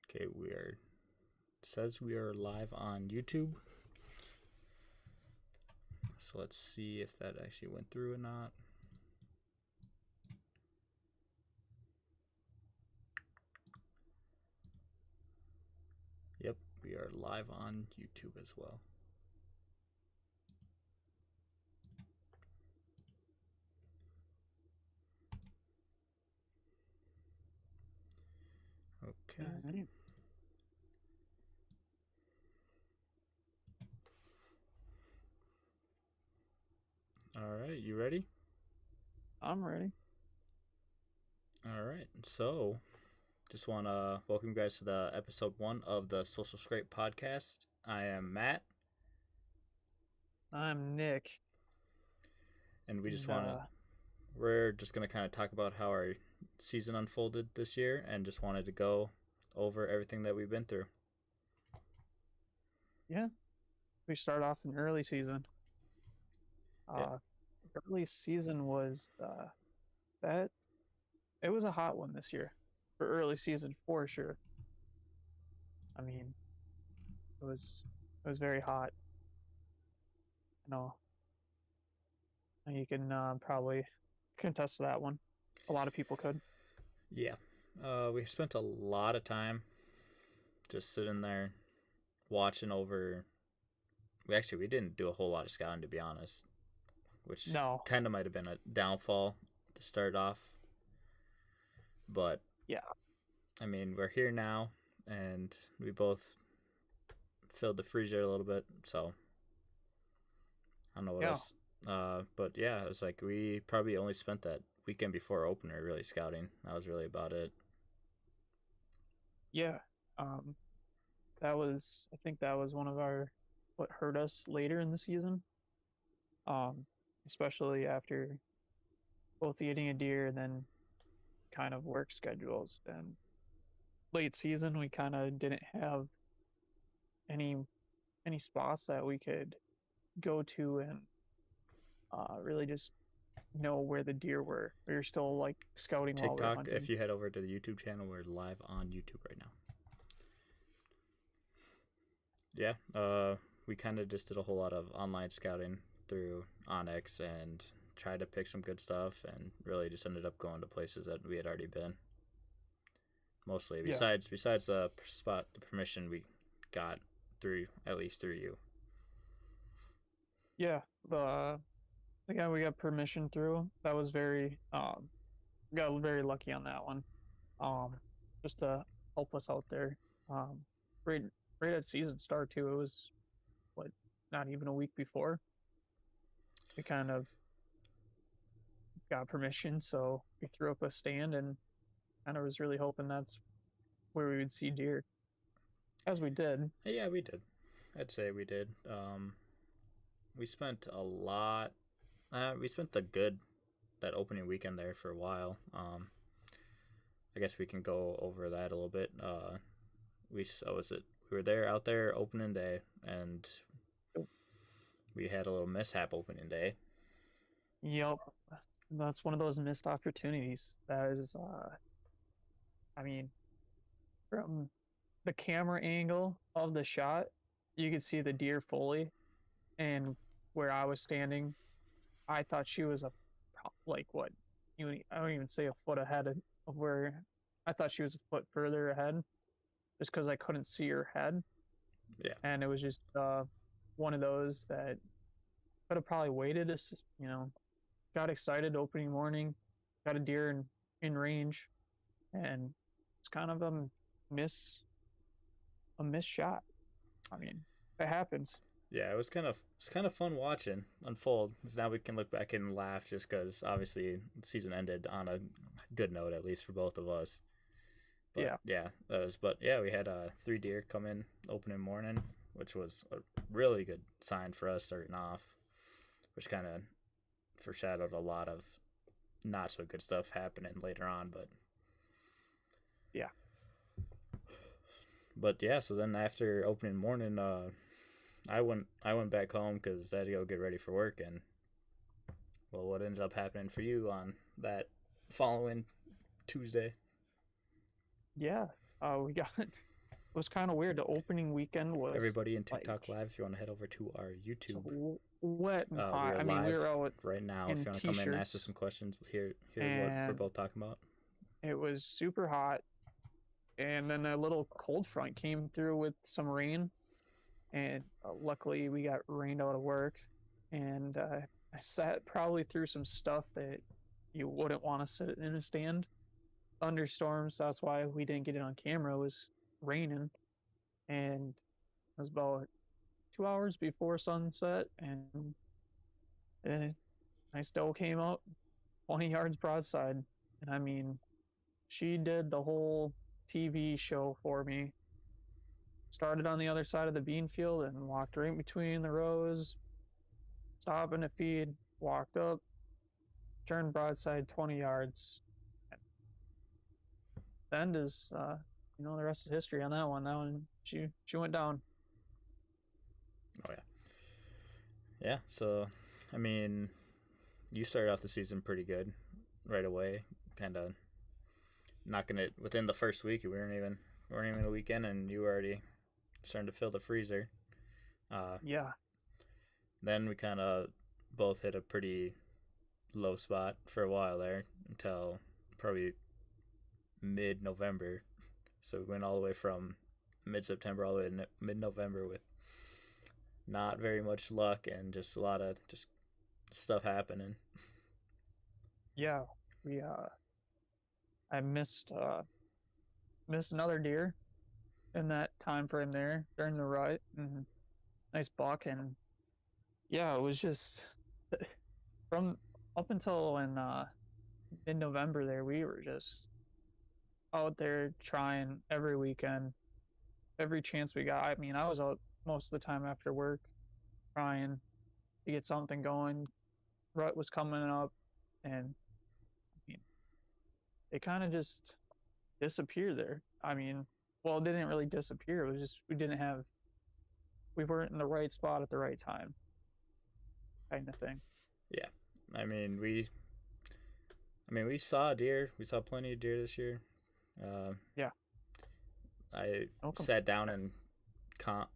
Okay, says we are live on YouTube. So let's see if that actually went through or not. Yep, we are live on YouTube as well. Okay. Alrighty. All right, you ready? I'm ready. All right, so just want to welcome you guys to the episode 1 of the Social Scrape podcast. I am Matt, I'm Nick. and we just And, want to we're just going to kind of talk about how our season unfolded this year and just wanted to go over everything that we've been through. yeah, we start off in early season. Yeah. Early season was that it was a hot one this year for early season for sure. I mean, it was very hot. I know you can probably contest to that one. A lot of people could. Yeah. We spent a lot of time just sitting there watching over. We didn't do a whole lot of scouting, to be honest, which No. kind of might have been a downfall to start off. But Yeah. I mean, we're here now, and we both filled the freezer a little bit, so I don't know what else. But yeah, it's like we probably only spent that weekend before opener really scouting. That was really about it. Yeah. I think that was one of what hurt us later in the season. Especially after both eating a deer and then kind of work schedules. And late season, we kind of didn't have any spots that we could go to and really just know where the deer were. We were still like scouting while we were TikTok, hunting. if you head over to the YouTube channel, we're live on YouTube right now. Yeah, we kind of just did a whole lot of online scouting through Onyx and tried to pick some good stuff, and really just ended up going to places that we had already been. Mostly, besides the permission we got at least through you. Yeah, again, we got permission through. That was got very lucky on that one. Just to help us out there. Right, right at season start too. It was not even a week before. We kind of got permission, so we threw up a stand and kind of was really hoping that's where we would see deer, as we did. Yeah, we did. I'd say we did. We spent a lot. We spent that opening weekend there for a while. I guess we can go over that a little bit. We were there out there opening day, and we had a little mishap opening day. Yep, that's one of those missed opportunities. That is, I mean, from the camera angle of the shot, you could see the deer fully, and where I was standing, I thought she was like what, I don't even say a foot ahead of where I thought she was a foot further ahead, just because I couldn't see her head. Yeah, and it was just one of those that could have probably waited. Got excited opening morning, got a deer in range, and it's kind of a miss shot. I mean, it happens. yeah, it was kind of fun watching unfold. Because now we can look back and laugh, just because obviously the season ended on a good note, at least for both of us. But, yeah, we had 3 deer come in opening morning, which was a really good sign for us starting off, which kind of foreshadowed a lot of not so good stuff happening later on. Yeah. But yeah, so then after opening morning, I went back home because I had to go get ready for work. And well, what ended up happening for you on that following Tuesday? Yeah, we got was kind of weird. The opening weekend was everybody in TikTok like Live. If you want to head over to our YouTube, so wet and we hot. are I mean, we live were out right now. If in you want to come in and ask us t-shirts, some questions, hear what we're and both talking about. it was super hot. And then a little cold front came through with some rain, and luckily we got rained out of work. And I sat probably through some stuff that you wouldn't want to sit in a stand. Thunderstorms. That's why we didn't get it on camera. It was raining, and it was about 2 hours before sunset, and I still came out 20 yards broadside. And I mean, she did the whole TV show for me. Started on the other side of the bean field and walked right between the rows, stopping to feed, walked up, turned broadside 20 yards. The end is, the rest is history on that one. That one, she went down. Oh yeah, yeah. So, I mean, you started off the season pretty good right away, kind of knocking it within the first week. We weren't even a weekend, and you were already starting to fill the freezer. Yeah. Then we kind of both hit a pretty low spot for a while there until probably mid-November. So we went all the way from mid-September all the way to mid-November with not very much luck and just a lot of just stuff happening. Yeah, we I missed another deer in that time frame there during the rut. And nice buck. And yeah, it was just from up until in mid-November there, we were just out there trying every weekend, every chance we got. I mean, I was out most of the time after work trying to get something going. Rut was coming up, and I mean, it kind of just disappeared there. I mean, well, it didn't really disappear. It was just we weren't in the right spot at the right time, kind of thing. Yeah, I mean we saw deer. We saw plenty of deer this year. Yeah. I sat down and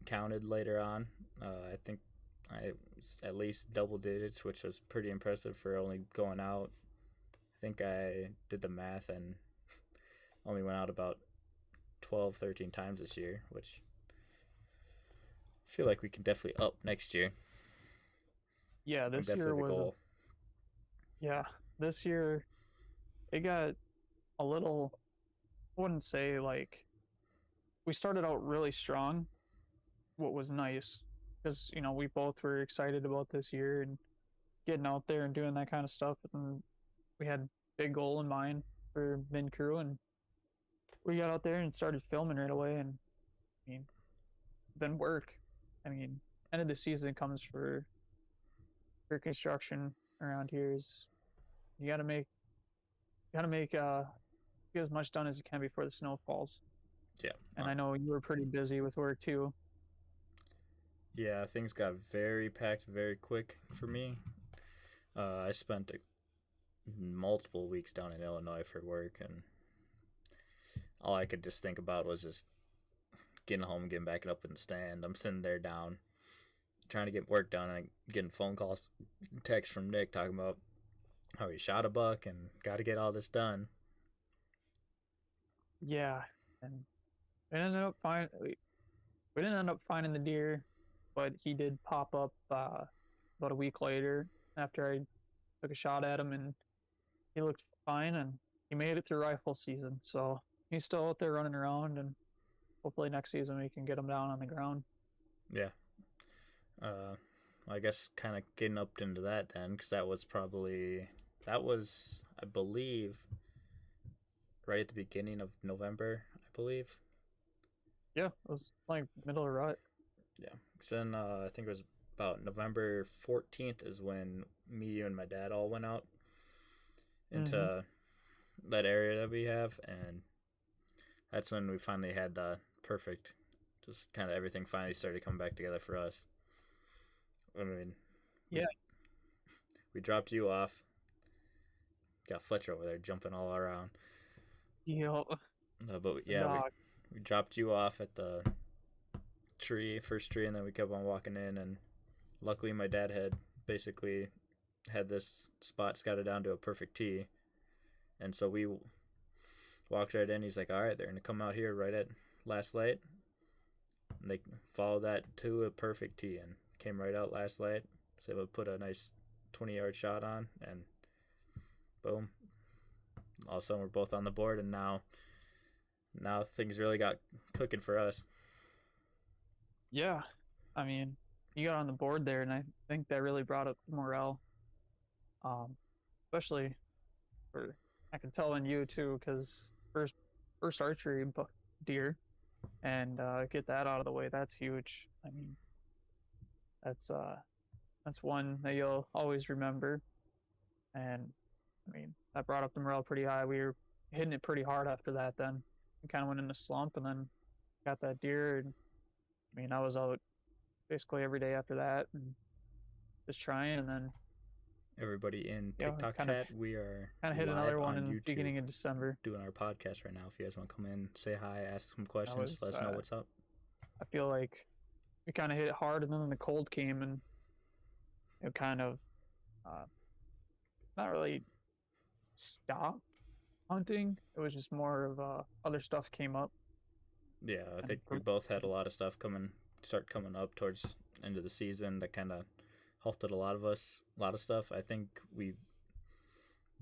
counted later on. I think I was at least double digits, which was pretty impressive for only going out. I think I did the math and only went out about 12, 13 times this year, which I feel like we can definitely up next year. Yeah, this year was this year it got a little, I wouldn't say like, we started out really strong, what was nice, because we both were excited about this year and getting out there and doing that kind of stuff, and we had a big goal in mind for Minn crew, and we got out there and started filming right away. And I mean, then work. I mean, end of the season comes for construction around here is you gotta make get as much done as you can before the snow falls. Yeah. And I know you were pretty busy with work too. Yeah, things got very packed very quick for me. I spent multiple weeks down in Illinois for work, and all I could just think about was just getting home, getting back up in the stand. I'm sitting there down, trying to get work done, and I'm getting phone calls, texts from Nick talking about how he shot a buck and got to get all this done. Yeah, and we didn't end up finding the deer, but he did pop up about a week later after I took a shot at him, and he looked fine, and he made it through rifle season. So he's still out there running around, and hopefully next season we can get him down on the ground. Yeah. I guess kind of getting up into that then, because that was, I believe, right at the beginning of November, I believe. Yeah, it was like middle of rut. Yeah, because then I think it was about November 14th is when me, you, and my dad all went out into that area that we have, and that's when we finally had the perfect, just kind of everything finally started coming back together for us. I mean, yeah, we dropped you off. Got Fletcher over there jumping all around. Yeah. But yeah, we dropped you off at the first tree, and then we kept on walking in. And luckily, my dad had basically had this spot scouted down to a perfect tee, and so we walked right in. He's like, "All right, they're gonna come out here right at last light." And they followed that to a perfect tee and came right out last light. So they put a nice 20-yard shot on, and boom. All of a sudden, we're both on the board, and now things really got cooking for us. Yeah, I mean, you got on the board there, and I think that really brought up morale. Especially for, I can tell in you too, because first archery deer, and get that out of the way. That's huge. I mean, that's one that you'll always remember. And I mean, that brought up the morale pretty high. We were hitting it pretty hard after that. Then we kind of went in a slump, and then got that deer. And I mean, I was out basically every day after that, and just trying. And then everybody in TikTok chat, we are kind of hit another one in YouTube, beginning of December, doing our podcast right now. If you guys want to come in, say hi, ask some questions, let us know what's up. I feel like we kind of hit it hard, and then the cold came, and it kind of not really stopped hunting. It was just more of other stuff came up. Yeah, I think we both had a lot of stuff start coming up towards end of the season that kind of halted a lot of stuff. I think we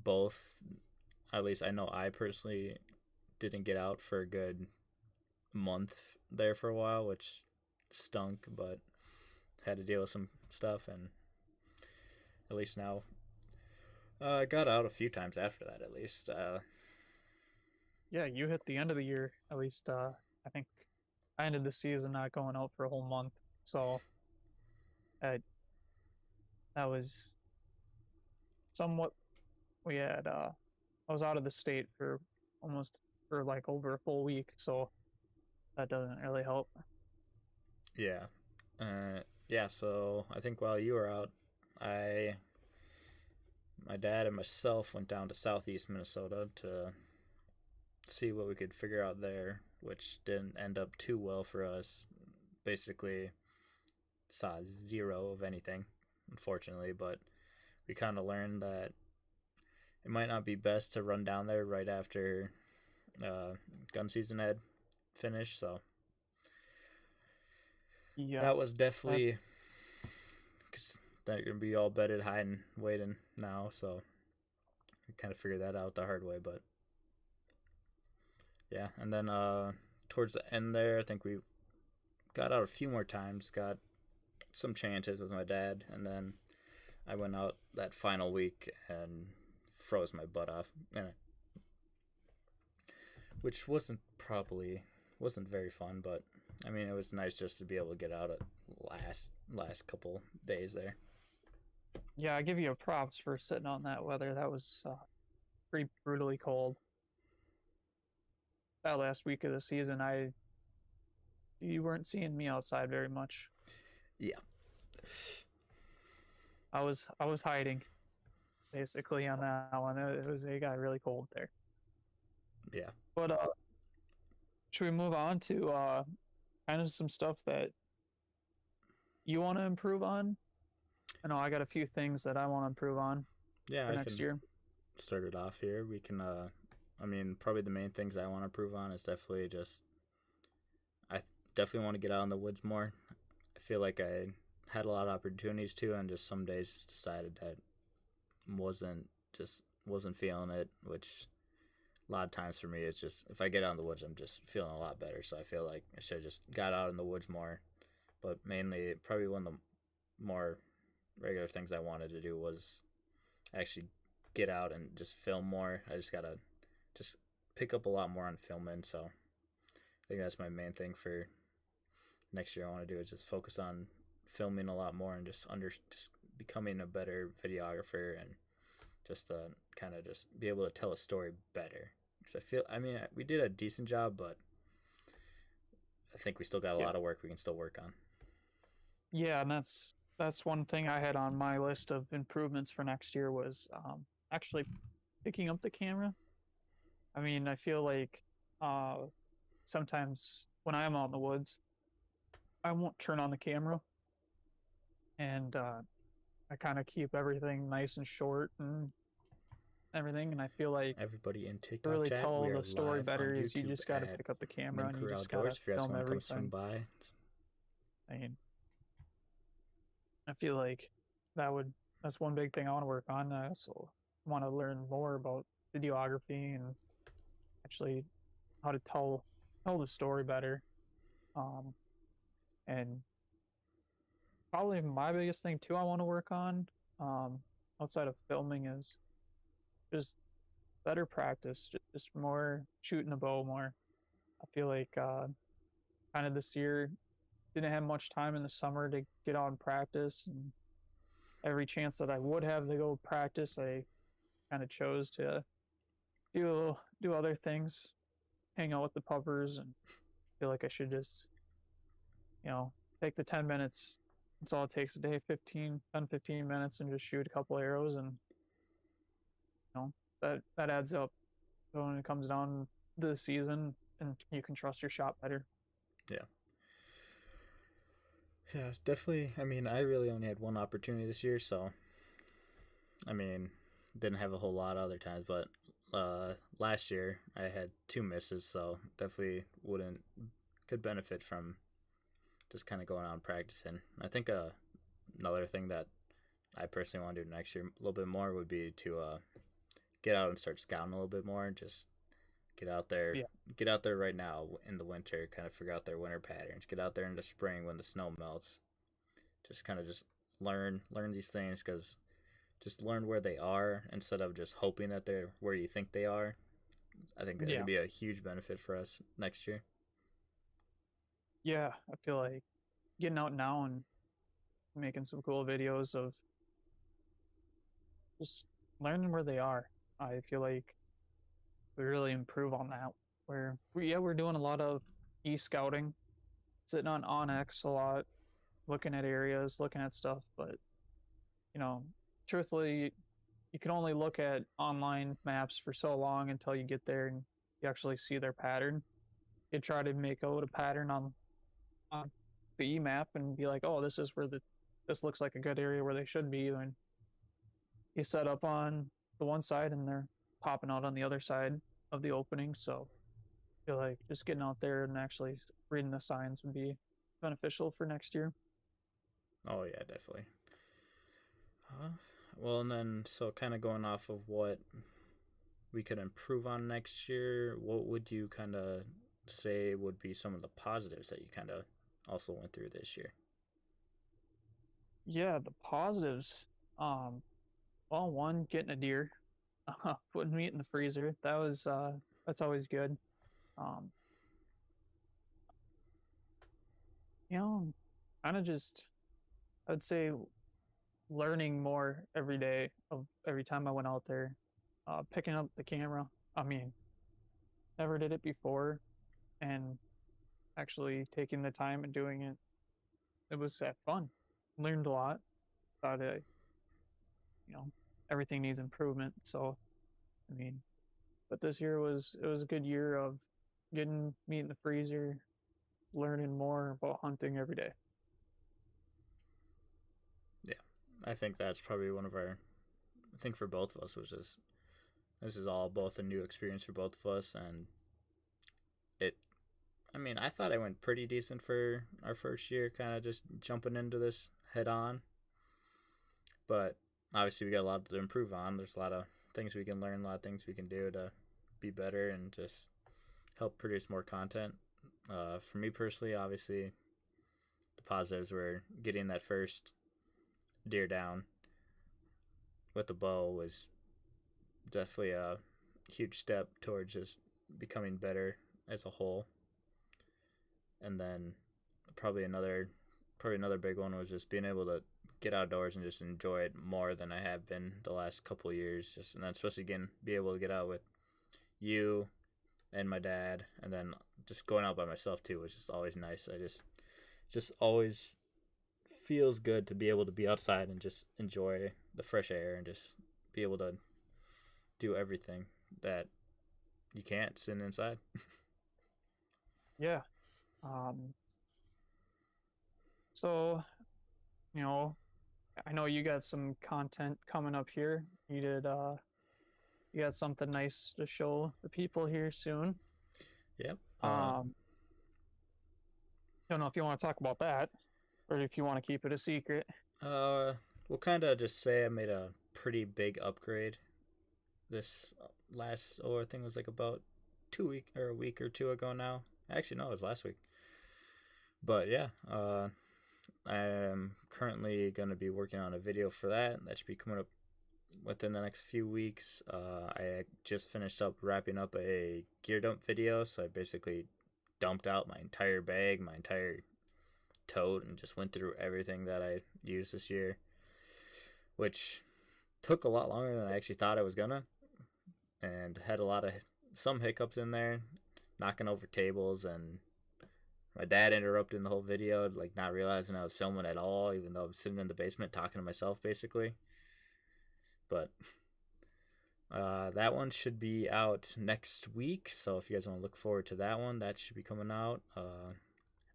both, at least I know I personally didn't get out for a good month there for a while, which stunk, but had to deal with some stuff, and at least now I got out a few times after that, at least. Yeah, you hit the end of the year, at least. I think I ended the season not going out for a whole month, so that was somewhat. We had I was out of the state for like over a full week, so that doesn't really help. Yeah. Yeah, so I think while you were out, my dad and myself went down to southeast Minnesota to see what we could figure out there, which didn't end up too well for us. Basically saw zero of anything, unfortunately, but we kind of learned that it might not be best to run down there right after gun season had finished, so yeah, that was definitely, because they're going to be all bedded, hiding, waiting now, so we kind of figured that out the hard way. But yeah, and then towards the end there, I think we got out a few more times, got some chances with my dad, and then I went out that final week and froze my butt off, which wasn't very fun, but I mean, it was nice just to be able to get out at last couple days there. Yeah, I give you a props for sitting on that weather. That was pretty brutally cold. That last week of the season, you weren't seeing me outside very much. Yeah. I was hiding, basically, on that one. It got really cold there. Yeah. But should we move on to kind of some stuff that you want to improve on? I know I got a few things that I want to improve on for next year. Start it off here. We can, I mean, probably the main things I want to improve on is definitely I definitely want to get out in the woods more. I feel like I had a lot of opportunities to, and just some days just decided that wasn't feeling it, which a lot of times for me, it's just, if I get out in the woods, I'm just feeling a lot better. So I feel like I should have just got out in the woods more. But mainly, probably one of the more regular things I wanted to do was actually get out and just film more. I just got to just pick up a lot more on filming. So I think that's my main thing for next year. I want to do is just focus on filming a lot more and just becoming a better videographer, and just kind of just be able to tell a story better. Because we did a decent job, but I think we still got a lot of work we can still work on. Yeah, and that's one thing I had on my list of improvements for next year was actually picking up the camera. I mean, I feel like sometimes when I'm out in the woods, I won't turn on the camera, and I kind of keep everything nice and short and everything. And I feel like Everybody in to TikTok really chat, tell we are the story live on better is you YouTube just got to at pick up the camera Minn and you just got to Outdoors. If you guys film want to come swing everything. by, I mean, I feel like that's one big thing I want to work on. I also want to learn more about videography and actually how to tell the story better. Um, and probably my biggest thing too I want to work on, um, outside of filming, is just better practice, just more shooting a bow more. I feel like kind of this year didn't have much time in the summer to get out and practice, and every chance that I would have to go practice, I kind of chose to do other things, hang out with the puppers, and feel like I should just, you know, take the 10 minutes. That's all it takes a day, 15 minutes, and just shoot a couple arrows, and that adds up. So when it comes down to the season, and you can trust your shot better. yeah. Yeah, definitely. I mean, I really only had one opportunity this year, so I mean, didn't have a whole lot other times, but last year I had 2 misses, so definitely could benefit from just kind of going out and practicing. I think another thing that I personally want to do next year a little bit more would be to get out and start scouting a little bit more. Just Yeah. get out there right now in the winter, kind of figure out their winter patterns. Get out there in the spring when the snow melts. Just kind of just learn these things, because just learn where they are instead of just hoping that they're where you think they are. I think that Yeah. would be a huge benefit for us next year. Yeah, I feel like getting out now and making some cool videos of just learning where they are. I feel like we really improve on that. We're doing a lot of e-scouting, sitting on Onyx a lot, looking at areas, looking at stuff, but you know, truthfully, you can only look at online maps for so long until you get there and you actually see their pattern. You try to make out a pattern on the e-map and be like, oh, this looks like a good area where they should be, and you set up on the one side and they're popping out on the other side of the opening. So I feel like just getting out there and actually reading the signs would be beneficial for next year. Oh yeah, definitely. Well, and then so kind of going off of what we could improve on next year, what would you kind of say would be some of the positives that you kind of also went through this year? Yeah, the positives. Um, well, one, getting a deer, putting meat in the freezer. That's always good. Um, you know, kind of just, I'd say, learning more every day of every time I went out there, picking up the camera. I mean, never did it before, and actually taking the time and doing it, it was fun. Learned a lot about it. You know, everything needs improvement. So, I mean, but this year it was a good year of getting meat in the freezer, learning more about hunting every day. Yeah, I think that's probably one of our. I think for both of us, this is all both a new experience for both of us, and it. I mean, I thought I went pretty decent for our first year, kind of just jumping into this head on. But obviously, we got a lot to improve on. There's a lot of things we can learn, a lot of things we can do to be better and just help produce more content. For me personally, obviously, the positives were getting that first deer down with the bow was definitely a huge step towards just becoming better as a whole. And then probably another big one was just being able to get outdoors and just enjoy it more than I have been the last couple of years. Just and then especially again be able to get out with you and my dad, and then just going out by myself too was just always nice. Just always feels good to be able to be outside and just enjoy the fresh air and just be able to do everything that you can't sitting inside. Yeah. Um, so, you know, I know you got some content coming up here. You got something nice to show the people here soon. Yep. Um, don't know if you want to talk about that or if you want to keep it a secret. We'll kind of just say I made a pretty big upgrade this last, or I think it was like about 2 week or a week or two ago now. Actually, no, it was last week. But yeah, I am currently going to be working on a video for that. That should be coming up within the next few weeks. I just finished up wrapping up a gear dump video, so I basically dumped out my entire bag, my entire tote, and just went through everything that I used this year, which took a lot longer than I actually thought I was gonna, and had some hiccups in there, knocking over tables, and my dad interrupting the whole video, like not realizing I was filming at all, even though I'm sitting in the basement talking to myself basically. But that one should be out next week, so if you guys want to look forward to that one, that should be coming out.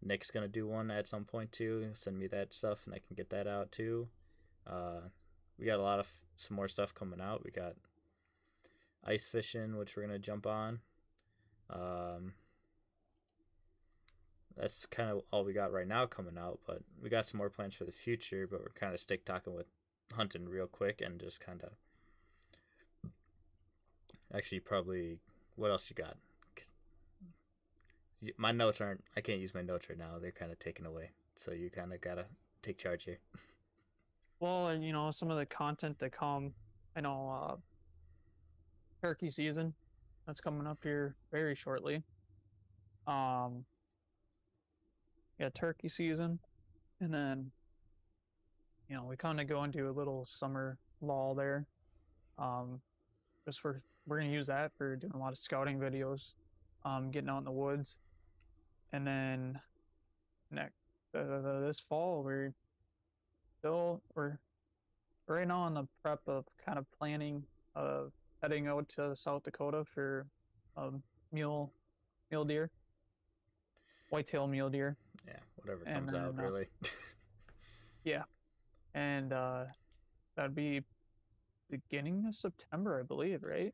Nick's gonna do one at some point too. Send me that stuff, and I can get that out too. We got some more stuff coming out. We got ice fishing, which we're gonna jump on. That's kind of all we got right now coming out, but we got some more plans for the future. But we're kind of stick talking with hunting real quick and just kind of. Actually, probably, what else you got? My notes aren't. I can't use my notes right now. They're kind of taken away. So you kind of gotta take charge here. Well, and some of the content to come. I know turkey season that's coming up here very shortly. Um, yeah, turkey season, and then we kind of go into a little summer lull there. Um, just for we're gonna use that for doing a lot of scouting videos, getting out in the woods, and then next this fall we're right now on the prep of kind of planning of heading out to South Dakota for mule mule deer, whitetail mule deer. Yeah, whatever And comes then, out, really. yeah, and that'd be beginning of September, I believe, right?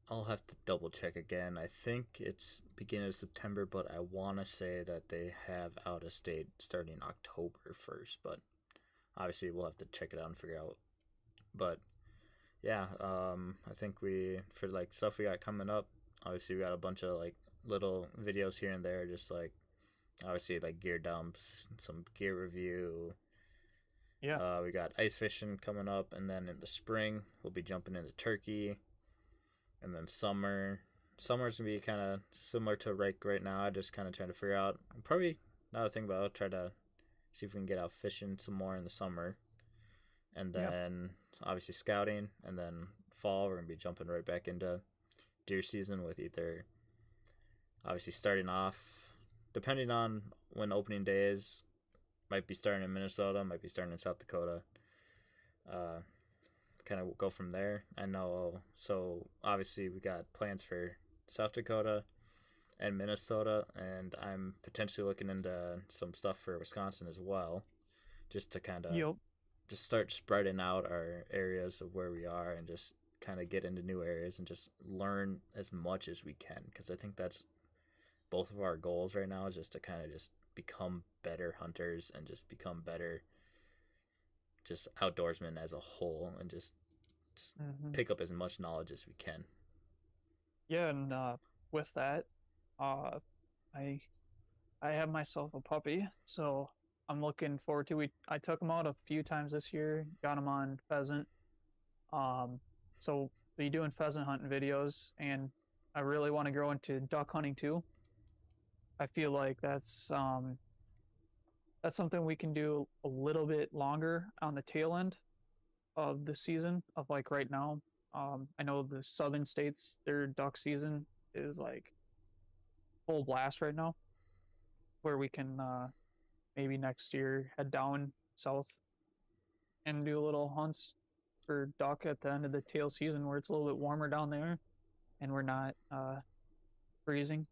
I'll have to double check again. I think it's beginning of September, but I want to say that they have out of state starting October 1st, but obviously we'll have to check it out and figure out. But yeah, I think for like stuff we got coming up, obviously we got a bunch of like little videos here and there, just like obviously like gear dumps, some gear review. Yeah. We got ice fishing coming up, and then in the spring we'll be jumping into turkey, and then summer's gonna be kind of similar to right now. I just kind of trying to figure out. Probably another thing, but I'll try to see if we can get out fishing some more in the summer, and then obviously scouting, and then fall we're gonna be jumping right back into deer season with either obviously starting off depending on when opening day is. Might be starting in Minnesota, might be starting in South Dakota. Kind of go from there. I know. So obviously we got plans for South Dakota and Minnesota, and I'm potentially looking into some stuff for Wisconsin as well, just to kind of just start spreading out our areas of where we are and just kind of get into new areas and just learn as much as we can, because I think that's both of our goals right now, is just to kind of just become better hunters and just become better just outdoorsmen as a whole, and just pick up as much knowledge as we can. Yeah, and with that, I have myself a puppy, so I'm looking forward to. I took him out a few times this year, got him on pheasant. So be doing pheasant hunting videos, and I really want to grow into duck hunting too. I feel like that's something we can do a little bit longer on the tail end of the season of like right now. I know the southern states, their duck season is like full blast right now, where we can maybe next year head down south and do a little hunts for duck at the end of the tail season where it's a little bit warmer down there and we're not freezing.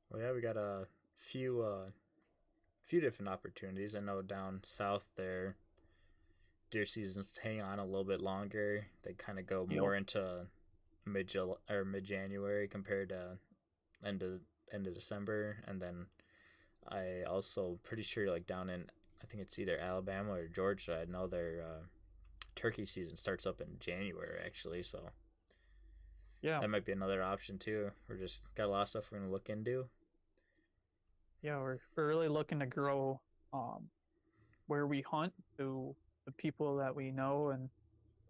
Well, yeah, we got a few different opportunities. I know down south there, deer seasons hang on a little bit longer. They kind of go Yep. more into mid January compared to end of end of December, and then I also pretty sure like down in I think it's either Alabama or Georgia. I know their turkey season starts up in January actually, so Yeah. that might be another option too. We're just got a lot of stuff we're gonna look into. Yeah, we're really looking to grow um where we hunt to the people that we know and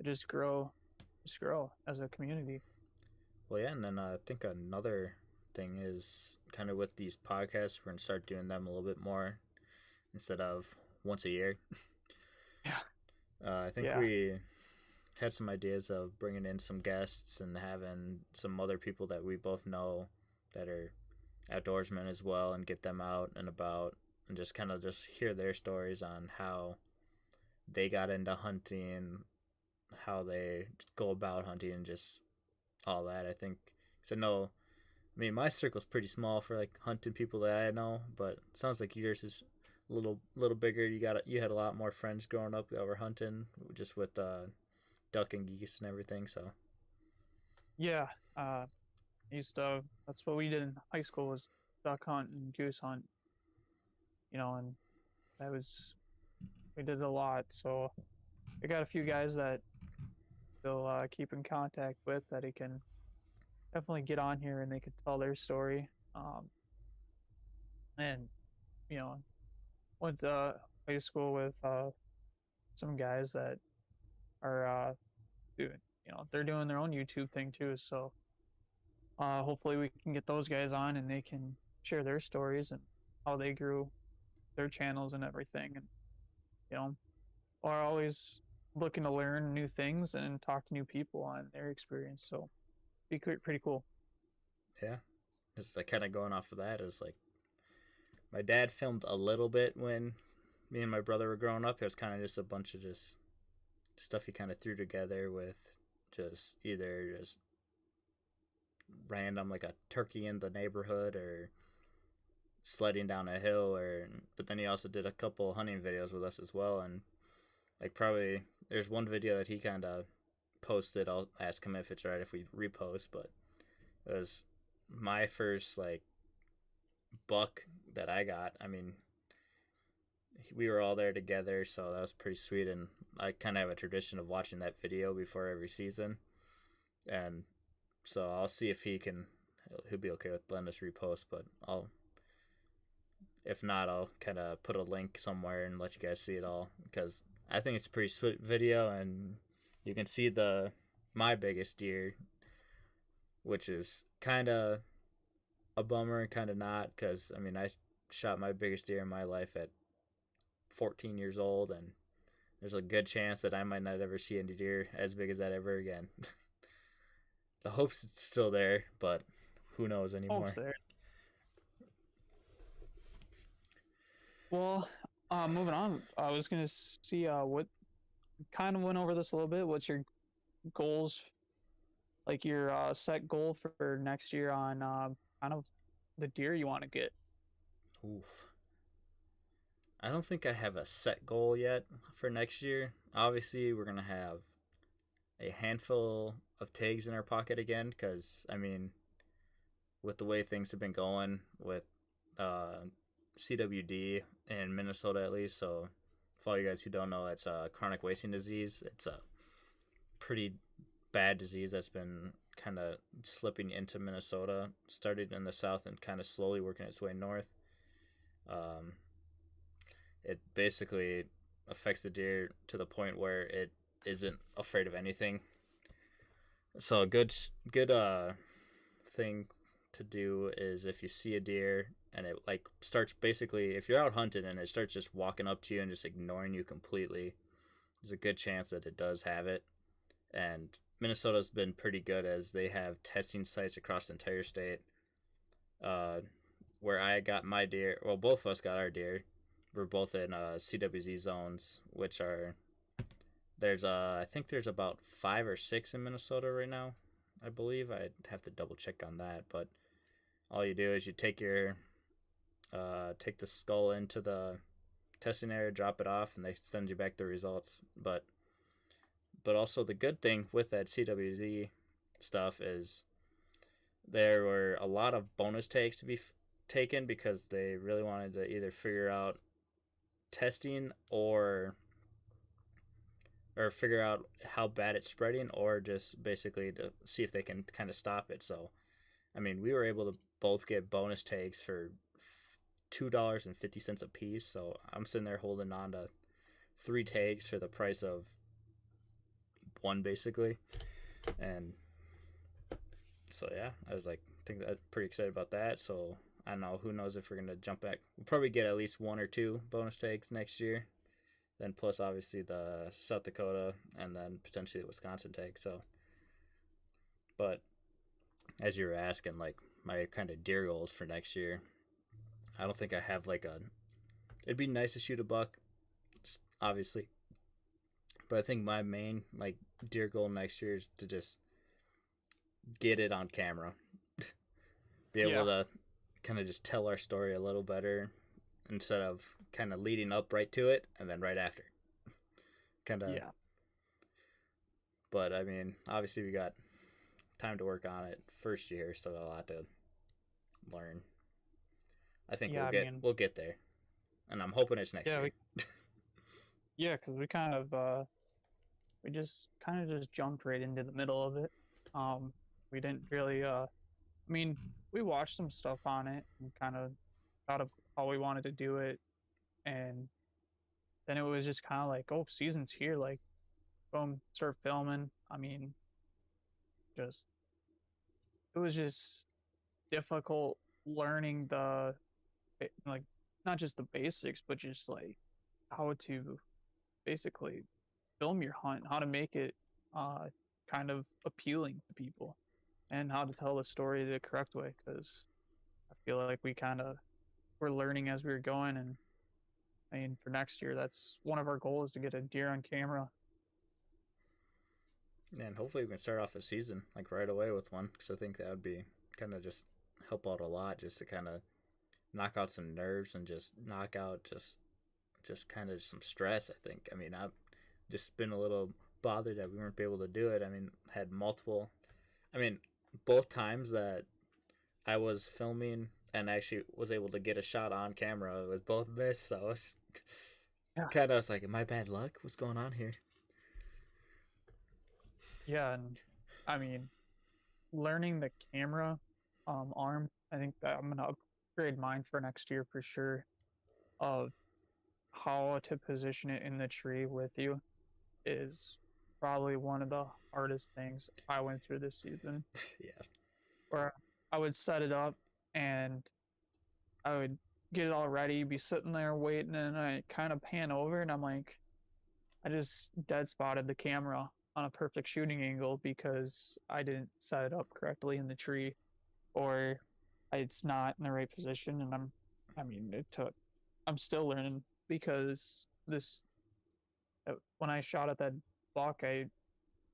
just grow as a community. Well, yeah, and then I think another thing is kind of with these podcasts, we're gonna start doing them a little bit more instead of once a year. Yeah. I think Yeah. we had some ideas of bringing in some guests and having some other people that we both know that are outdoorsmen as well, and get them out and about and just kind of just hear their stories on how they got into hunting, how they go about hunting, and just all that. I think because I know, I mean, my circle's pretty small for like hunting people that I know, but it sounds like yours is a little bigger. You had a lot more friends growing up that were hunting, just with duck and geese and everything. So Yeah. Used to that's what we did in high school was duck hunt and goose hunt, and that was we did a lot. So I got a few guys that still keep in contact with that he can definitely get on here and they could tell their story. And you know, went to high school with some guys that are doing, they're doing their own YouTube thing too. So hopefully we can get those guys on and they can share their stories and how they grew their channels and everything. And you know, are always looking to learn new things and talk to new people on their experience. So be pretty cool. yeah, just like kind of going off of that is like my dad filmed a little bit when me and my brother were growing up. It was kind of just a bunch of just stuff he kind of threw together with just either just random like a turkey in the neighborhood or sledding down a hill, or but then he also did a couple hunting videos with us as well. And like probably there's one video that he kind of posted. I'll ask him if it's right if we repost, but it was my first like buck that I got. I mean, we were all there together, so that was pretty sweet. And I kind of have a tradition of watching that video before every season, and so I'll see if he'll be okay with letting us repost. But if not, I'll kind of put a link somewhere and let you guys see it all, because I think it's a pretty sweet video, and you can see my biggest deer, which is kind of a bummer and kind of not, because I mean I shot my biggest deer in my life at 14 years old, and there's a good chance that I might not ever see any deer as big as that ever again. The hope's still there, but who knows Hope's anymore. there. Well, moving on, I was gonna see what kind of went over this a little bit. What's your goals, like your set goal for next year on kind of the deer you want to get? Oof. I don't think I have a set goal yet for next year. Obviously, we're going to have a handful of tags in our pocket again, because, I mean, with the way things have been going with CWD in Minnesota at least. So, for all you guys who don't know, it's a chronic wasting disease. It's a pretty bad disease that's been kind of slipping into Minnesota, started in the south and kind of slowly working its way north. Um, it basically affects the deer to the point where it isn't afraid of anything. So a good thing to do is if you see a deer and it like starts, basically if you're out hunting and it starts just walking up to you and just ignoring you completely, there's a good chance that it does have it. And Minnesota's been pretty good, as they have testing sites across the entire state. Uh, where I got my deer, well, both of us got our deer. We're both in CWZ zones, which are I think there's about 5 or 6 in Minnesota right now. I believe I'd have to double check on that, but all you do is you take the skull into the testing area, drop it off, and they send you back the results. But also the good thing with that CWD stuff is there were a lot of bonus takes to be taken because they really wanted to either figure out testing or figure out how bad it's spreading, or just basically to see if they can kind of stop it. So, I mean, we were able to both get bonus takes for $2.50 a piece. So I'm sitting there holding on to 3 takes for the price of one, basically. And so yeah, I was like, I think that pretty excited about that. So I don't know, who knows if we're gonna jump back. We'll probably get at least 1 or 2 bonus takes next year. Then plus obviously the South Dakota and then potentially the Wisconsin take. So, but as you were asking, like my kind of deer goals for next year, I don't think I have like a. It'd be nice to shoot a buck, obviously, but I think my main like deer goal next year is to just get it on camera, be able to kind of just tell our story a little better instead of kind of leading up right to it and then right after. Kind of. Yeah. But I mean, obviously we got time to work on it. First year, still got a lot to learn. I think we'll get there, and I'm hoping it's next year. Because we kind of just jumped right into the middle of it. We didn't really. I mean, we watched some stuff on it and kind of thought of how we wanted to do it, and then it was just kind of like, oh, season's here, like, boom, start filming. I mean, it was just difficult learning the, like, not just the basics, but just like how to basically film your hunt, how to make it kind of appealing to people, and how to tell the story the correct way, because I feel like we kind of were learning as we were going. And I mean, for next year, that's one of our goals, to get a deer on camera. And hopefully we can start off the season like right away with one, because I think that would be kind of just help out a lot, just to kind of knock out some nerves and just knock out just kind of some stress. I think. I mean, I've just been a little bothered that we weren't able to do it. I mean, had multiple. I mean, both times that I was filming and actually was able to get a shot on camera, it was both missed. So it's kind of, I was like, am I bad luck? What's going on here? Yeah, and I mean, learning the camera arm, I think that I'm gonna upgrade mine for next year for sure. Of how to position it in the tree with you is probably one of the hardest things I went through this season. Yeah. Where I would set it up and I would get it all ready, be sitting there waiting, and I kind of pan over and I'm like, I just dead spotted the camera on a perfect shooting angle because I didn't set it up correctly in the tree, or it's not in the right position. And I'm still learning, because when I shot at that buck, I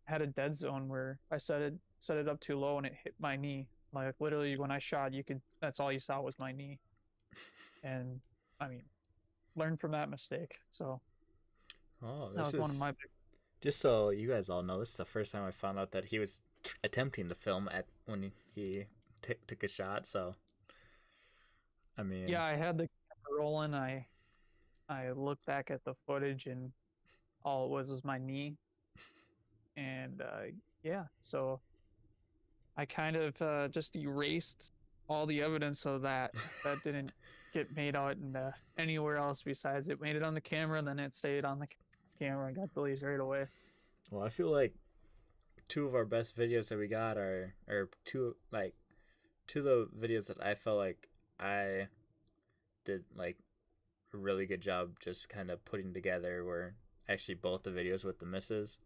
had a dead zone where I set it up too low and it hit my knee. Like, literally, when I shot, that's all you saw was my knee. And I mean, learn from that mistake. So that was one of my big. Just so you guys all know, this is the first time I found out that he was attempting to film when he took a shot. So, I mean, yeah, I had the camera rolling. I looked back at the footage, and all it was my knee. And so I kind of just erased all the evidence of that. That didn't get made out anywhere else besides it made it on the camera, and then it stayed on the camera and got deleted right away. Well, I feel like 2 of our best videos that we got are two of the videos that I felt like I did like a really good job just kind of putting together were actually both the videos with the misses.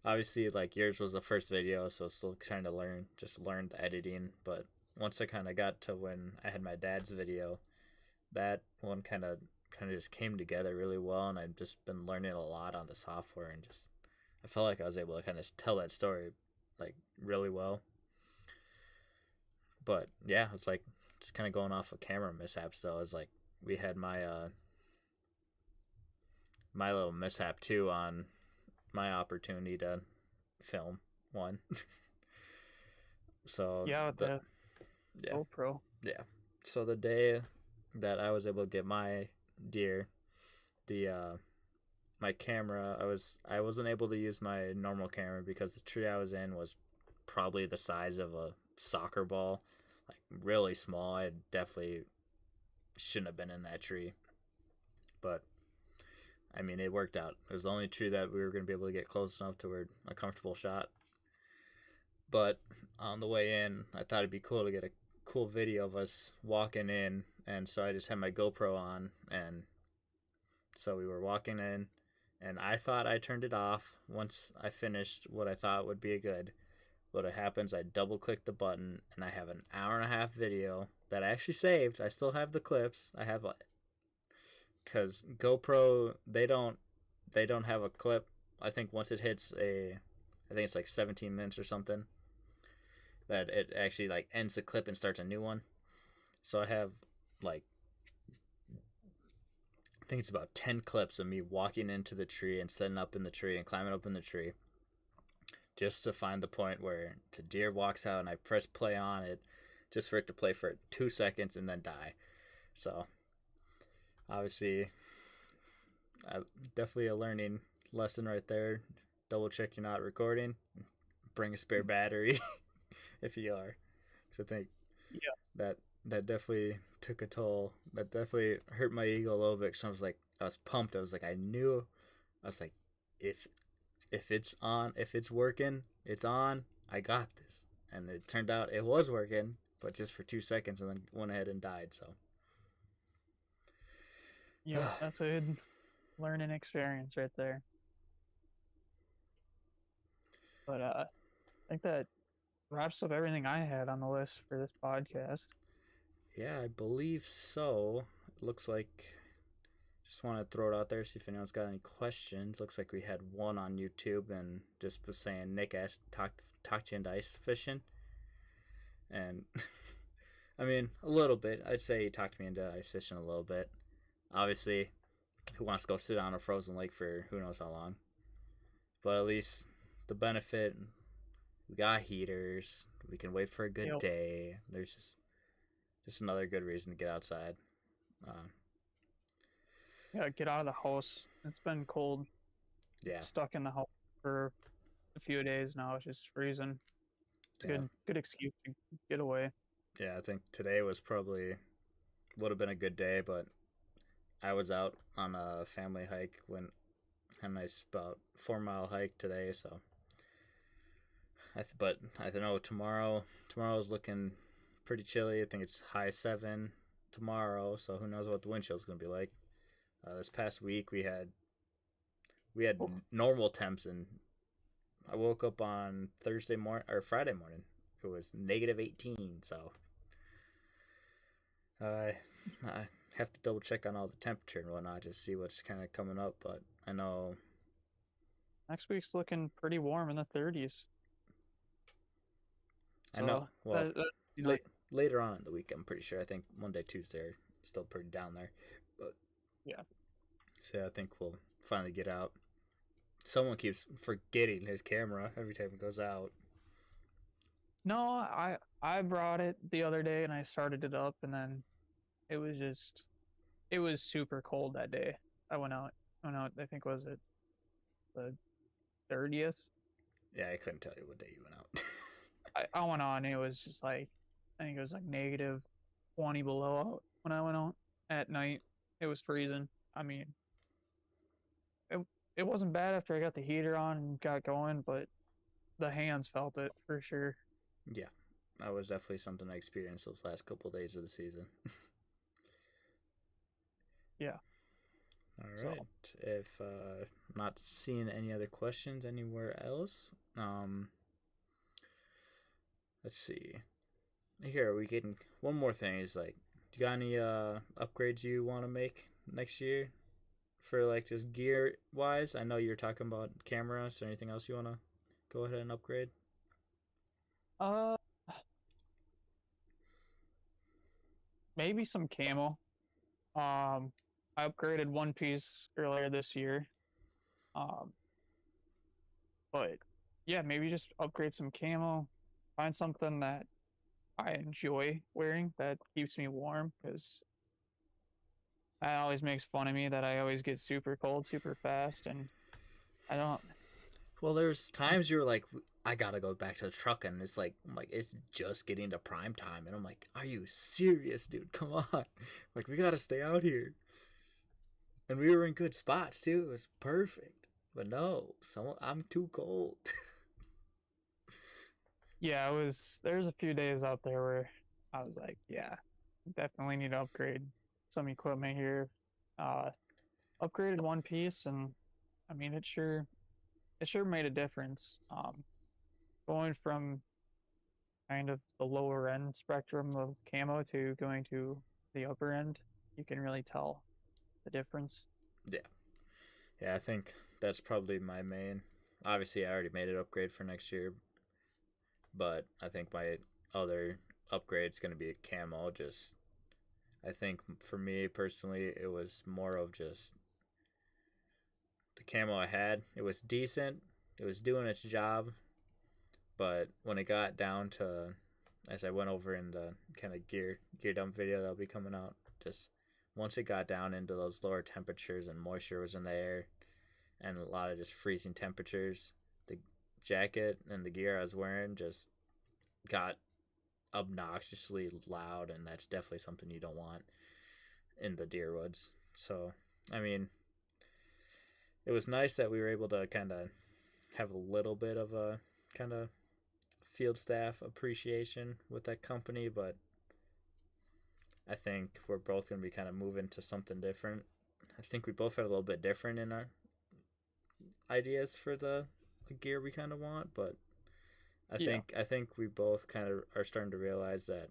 Obviously, like, yours was the first video, so still trying to learn the editing. But once I kind of got to when I had my dad's video, that one kind of just came together really well, and I've just been learning a lot on the software, and just I felt like I was able to kind of tell that story like really well. But yeah, it's like just kind of going off of camera mishaps though. It's like we had my little mishap too on my opportunity to film one. So Yeah, with the yeah, GoPro. yeah. So the day that I was able to get my deer, the my camera, I wasn't able to use my normal camera because the tree I was in was probably the size of a soccer ball, like really small. I definitely shouldn't have been in that tree, but I mean it worked out. It was the only tree that we were going to be able to get close enough to where a comfortable shot. But on the way in, I thought it'd be cool to get a cool video of us walking in, and so I just had my GoPro on, and so we were walking in, and I thought I turned it off once I finished what I thought would be a good. What happens, I double click the button, and I have an hour and a half video that I actually saved. I still have the clips. I have, because GoPro, they don't have a clip. I think once it hits I think it's like 17 minutes or something, that it actually like ends the clip and starts a new one. So I have like, I think it's about 10 clips of me walking into the tree and setting up in the tree and climbing up in the tree, just to find the point where the deer walks out and I press play on it, just for it to play for 2 seconds and then die. So obviously, definitely a learning lesson right there. Double check you're not recording. Bring a spare battery if you are. So I think that definitely took a toll. That definitely hurt my ego a little bit. So I was pumped. I was like, if it's on, if it's working, it's on. I got this. And it turned out it was working, but just for 2 seconds, and then went ahead and died. So Yeah, that's a good learning experience right there. But I think that wraps up everything I had on the list for this podcast. Yeah, I believe so. It looks like, just want to throw it out there, see if anyone's got any questions. Looks like we had one on YouTube and just was saying Nick asked talked you into ice fishing. And I mean, a little bit. I'd say he talked me into ice fishing a little bit. Obviously, who wants to go sit on a frozen lake for who knows how long? But at least the benefit, we got heaters. We can wait for a good day. There's just another good reason to get outside. Yeah, get out of the house. It's been cold. Yeah. Stuck in the house for a few days now. It's just freezing. It's a good excuse to get away. Yeah, I think today was probably would have been a good day, but I was out on a family hike, went a nice about 4 mile hike today, so but I don't know, tomorrow's looking pretty chilly. I think it's high 7 tomorrow, so who knows what the wind chill's gonna be like. This past week we had normal temps, and I woke up on Friday morning. It was -18, so I have to double check on all the temperature and whatnot, just see what's kind of coming up. But I know next week's looking pretty warm in the 30s. So, I know. Well, later on in the week, I'm pretty sure. I think Monday, Tuesday are still pretty down there. But yeah. So I think we'll finally get out. Someone keeps forgetting his camera every time it goes out. No, I brought it the other day and I started it up, and then it was super cold that day. I went out. I think, was it the 30th? Yeah, I couldn't tell you what day you went out. I went on. It was just like, I think it was like -20 below out when I went out at night. It was freezing. I mean, it wasn't bad after I got the heater on and got going, but the hands felt it for sure. Yeah, that was definitely something I experienced those last couple of days of the season. Yeah. All right. So, if not seeing any other questions anywhere else, let's see. Here we getting one more thing. Is like, do you got any upgrades you want to make next year for like just gear wise? I know you're talking about cameras. Or anything else you want to go ahead and upgrade? maybe some camo. I upgraded one piece earlier this year. Um, but yeah, maybe just upgrade some camo. Find something that I enjoy wearing that keeps me warm because that always makes fun of me that I always get super cold super fast and I don't. Well, there's times you were like, I gotta go back to the truck, and it's like, I'm like, it's just getting to prime time, and I'm like, are you serious, dude? Come on, like we gotta stay out here, and we were in good spots too. It was perfect, but no, I'm too cold. Yeah, it was. There's a few days out there where I was like, yeah, definitely need to upgrade some equipment here. Uh, Upgraded one piece, and I mean, it sure made a difference. Going from kind of the lower end spectrum of camo to going to the upper end, you can really tell the difference. Yeah, yeah, I think that's probably my main. Obviously, I already made it upgrade for next year, but I think my other upgrade's gonna be a camo. Just I think for me personally, it was more of just the camo I had. It was decent. It was doing its job, but when it got down to, as I went over in the kind of gear dump video that'll be coming out, just once it got down into those lower temperatures and moisture was in the air, and a lot of just freezing temperatures, the jacket and the gear I was wearing just got obnoxiously loud, and that's definitely something you don't want in the deer woods. So, I mean, it was nice that we were able to kind of have a little bit of a kind of field staff appreciation with that company, but I think we're both going to be kind of moving to something different. I think we both are a little bit different in our ideas for the gear we kind of want, but Yeah, I think we both kind of are starting to realize that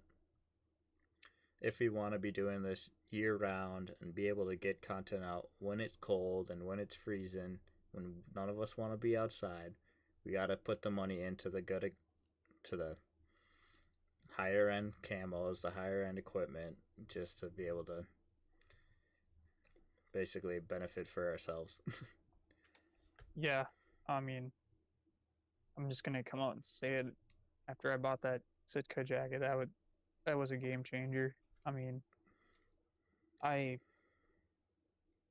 if we want to be doing this year round and be able to get content out when it's cold and when it's freezing, when none of us want to be outside, we got to put the money into to the higher end camos, the higher end equipment, just to be able to basically benefit for ourselves. yeah. I mean, I'm just gonna come out and say it. After I bought that Sitka jacket, that was a game changer. I mean, I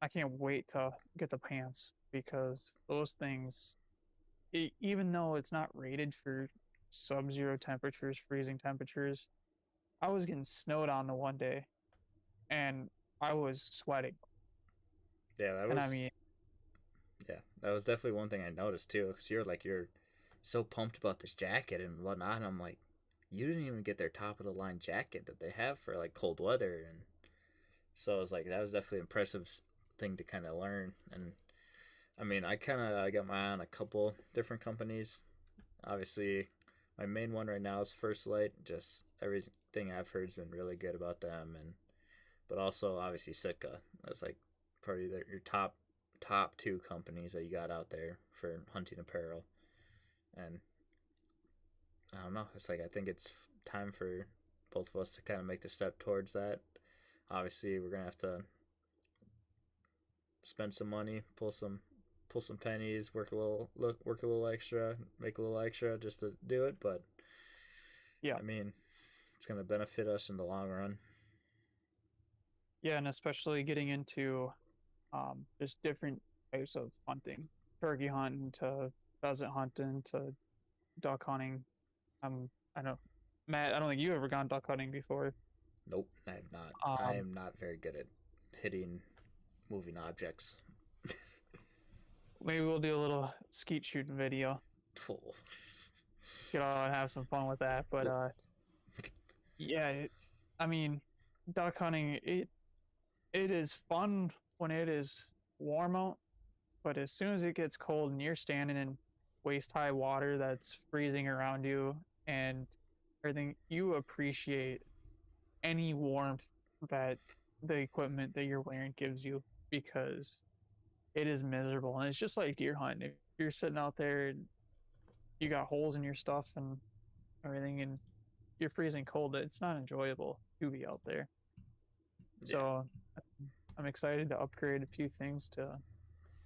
I can't wait to get the pants because those things, even though it's not rated for sub-zero temperatures, freezing temperatures, I was getting snowed on the one day and I was sweating. Yeah, And I mean, that was definitely one thing I noticed too. Because you're so pumped about this jacket and whatnot, and I'm like, you didn't even get their top of the line jacket that they have for like cold weather, and so I was like, that was definitely an impressive thing to kind of learn. And I mean, I got my eye on a couple different companies. Obviously, my main one right now is First Light. Just everything I've heard has been really good about them, and but also obviously Sitka. That's like probably your top two companies that you got out there for hunting apparel. And I don't know. It's like I think it's time for both of us to kind of make the step towards that. Obviously, we're gonna have to spend some money, pull some pennies, work a little extra, make a little extra just to do it. But yeah, I mean, it's gonna benefit us in the long run. yeah, and especially getting into just different types of hunting, turkey hunting to pheasant hunting to duck hunting. I know, Matt. I don't think you ever gone duck hunting before. Nope, I have not. I Um, am not very good at hitting moving objects. Maybe we'll do a little skeet shooting video. Oh. Get out and have some fun with that. But yeah, I mean, duck hunting it is fun when it is warm out, but as soon as it gets cold and you're standing in waist high water that's freezing around you and everything, you appreciate any warmth that the equipment that you're wearing gives you because it is miserable. And it's just like deer hunting. If you're sitting out there and you got holes in your stuff and everything and you're freezing cold, it's not enjoyable to be out there. So I'm excited to upgrade a few things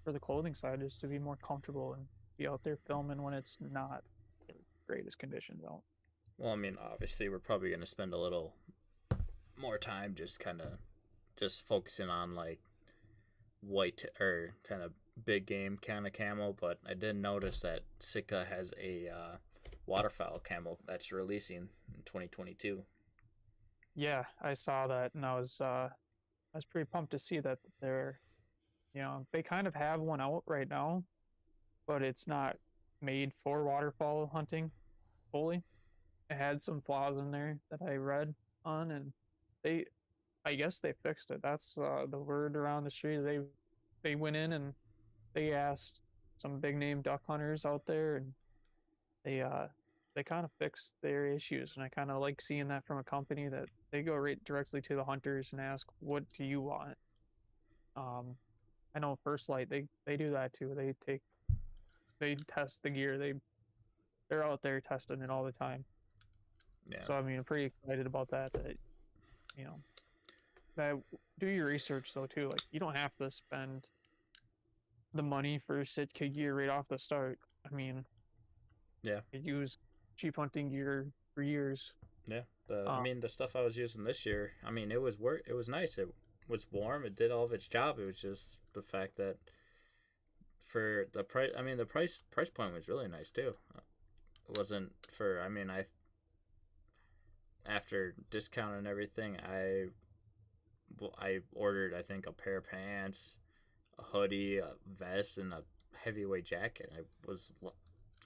for the clothing side, just to be more comfortable and be out there filming when it's not the greatest conditions out. Well, I mean, obviously, we're probably going to spend a little more time just kind of just focusing on like white or kind of big game kind of camel. But I did notice that Sitka has a waterfowl camel that's releasing in 2022. Yeah, I saw that, and I was pretty pumped to see that they're, they kind of have one out right now, but it's not made for waterfowl hunting fully. It had some flaws in there that I read on, and they, I guess they fixed it. That's the word around the street. They went in and they asked some big name duck hunters out there, and they kind of fixed their issues. And I kind of like seeing that from a company that they go right directly to the hunters and ask, "What do you want?" I know First Light, they do that too. They test the gear. They're out there testing it all the time. Yeah. So I mean, I'm pretty excited about that. That you know, that do your research though too. Like you don't have to spend the money for Sitka gear right off the start. I mean, Yeah. I use cheap hunting gear for years. Yeah. I mean, the stuff I was using this year, I mean, it was It was nice. It was warm. It did all of its job. It was just the fact that for the price, I mean, the price point was really nice too. It wasn't for. I mean, after discount and everything, I ordered I think a pair of pants, a hoodie, a vest, and a heavyweight jacket. I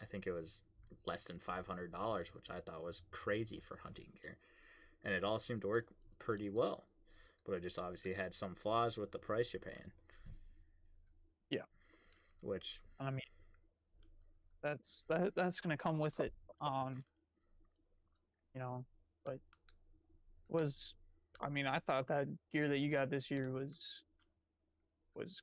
think it was less than $500, which I thought was crazy for hunting gear, and it all seemed to work pretty well. But it just obviously had some flaws with the price you're paying. Yeah, which I mean, that's gonna come with it. You know, but was I mean, I thought that gear that you got this year was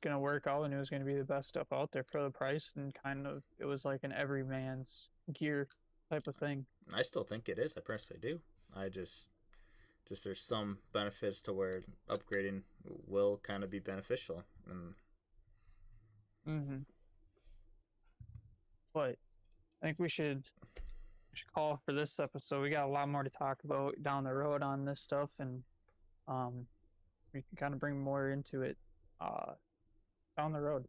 gonna work out, and it was gonna be the best stuff out there for the price, and kind of it was like an everyman's gear type of thing. I still think it is. I personally do. I just there's some benefits to where upgrading will kind of be beneficial. And But I think we should call for this episode. We got a lot more to talk about down the road on this stuff, and we can kind of bring more into it down the road.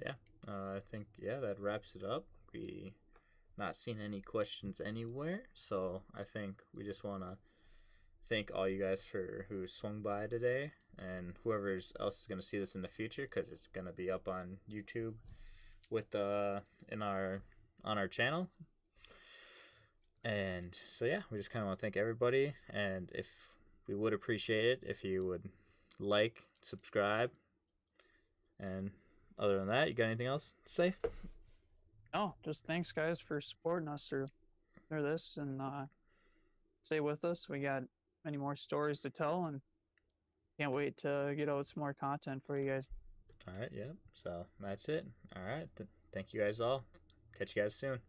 Yeah, I think that wraps it up. We not seen any questions anywhere, so I think we just want to thank all you guys for who swung by today, and whoever else is going to see this in the future, because it's going to be up on YouTube with on our channel. And so yeah, we just kind of want to thank everybody, and if we would appreciate it if you would like, subscribe, and other than that, you got anything else to say? No, just thanks guys for supporting us through this, and stay with us. We got many more stories to tell, and can't wait to get out some more content for you guys. All right, yeah. So that's it. All right. Thank you guys all. Catch you guys soon.